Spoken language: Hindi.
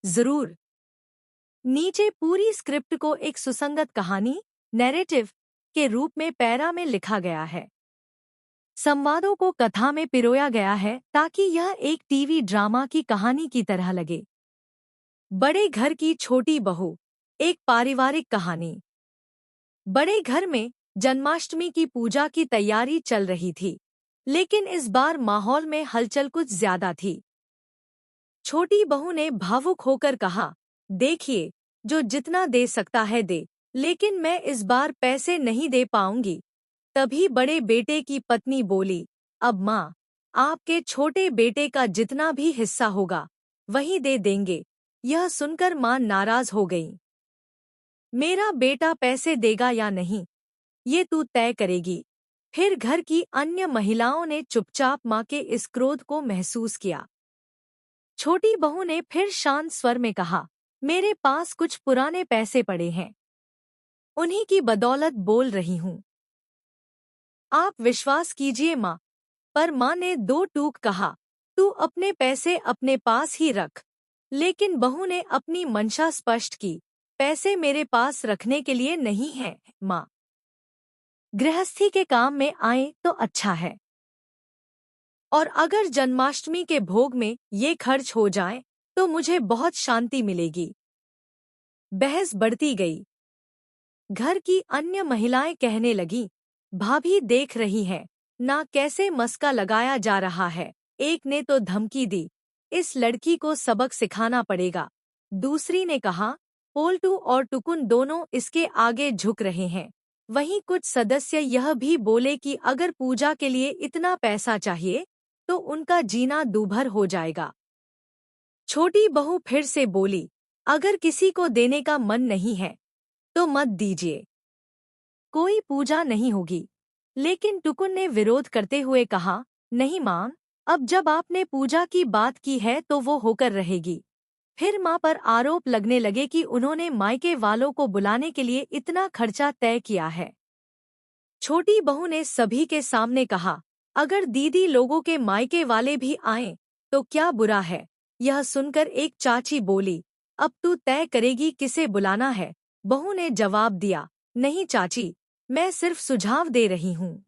जरूर। नीचे पूरी स्क्रिप्ट को एक सुसंगत कहानी नैरेटिव के रूप में पैरा में लिखा गया है। संवादों को कथा में पिरोया गया है ताकि यह एक टीवी ड्रामा की कहानी की तरह लगे। बड़े घर की छोटी बहू, एक पारिवारिक कहानी। बड़े घर में जन्माष्टमी की पूजा की तैयारी चल रही थी, लेकिन इस बार माहौल में हलचल कुछ ज्यादा थी। छोटी बहू ने भावुक होकर कहा, देखिए, जो जितना दे सकता है दे, लेकिन मैं इस बार पैसे नहीं दे पाऊंगी। तभी बड़े बेटे की पत्नी बोली, अब माँ, आपके छोटे बेटे का जितना भी हिस्सा होगा वही दे देंगे। यह सुनकर माँ नाराज हो गई। मेरा बेटा पैसे देगा या नहीं, ये तू तय करेगी। फिर घर की अन्य महिलाओं ने चुपचाप माँ के इस क्रोध को महसूस किया। छोटी बहू ने फिर शांत स्वर में कहा, मेरे पास कुछ पुराने पैसे पड़े हैं, उन्हीं की बदौलत बोल रही हूँ। आप विश्वास कीजिए माँ। पर माँ ने दो टूक कहा, तू अपने पैसे अपने पास ही रख। लेकिन बहू ने अपनी मंशा स्पष्ट की, पैसे मेरे पास रखने के लिए नहीं है माँ। गृहस्थी के काम में आए तो अच्छा है, और अगर जन्माष्टमी के भोग में ये खर्च हो जाए तो मुझे बहुत शांति मिलेगी। बहस बढ़ती गई। घर की अन्य महिलाएं कहने लगीं, भाभी देख रही हैं ना कैसे मस्का लगाया जा रहा है। एक ने तो धमकी दी, इस लड़की को सबक सिखाना पड़ेगा। दूसरी ने कहा, पोल्टू और टुकुन दोनों इसके आगे झुक रहे हैं। वहीं कुछ सदस्य यह भी बोले कि अगर पूजा के लिए इतना पैसा चाहिए तो उनका जीना दूभर हो जाएगा। छोटी बहू फिर से बोली, अगर किसी को देने का मन नहीं है तो मत दीजिए, कोई पूजा नहीं होगी। लेकिन टुकुन ने विरोध करते हुए कहा, नहीं मां, अब जब आपने पूजा की बात की है तो वो होकर रहेगी। फिर मां पर आरोप लगने लगे कि उन्होंने मायके वालों को बुलाने के लिए इतना खर्चा तय किया है। छोटी बहू ने सभी के सामने कहा, अगर दीदी लोगों के मायके वाले भी आएं तो क्या बुरा है। यह सुनकर एक चाची बोली, अब तू तय करेगी किसे बुलाना है। बहू ने जवाब दिया, नहीं चाची, मैं सिर्फ सुझाव दे रही हूँ।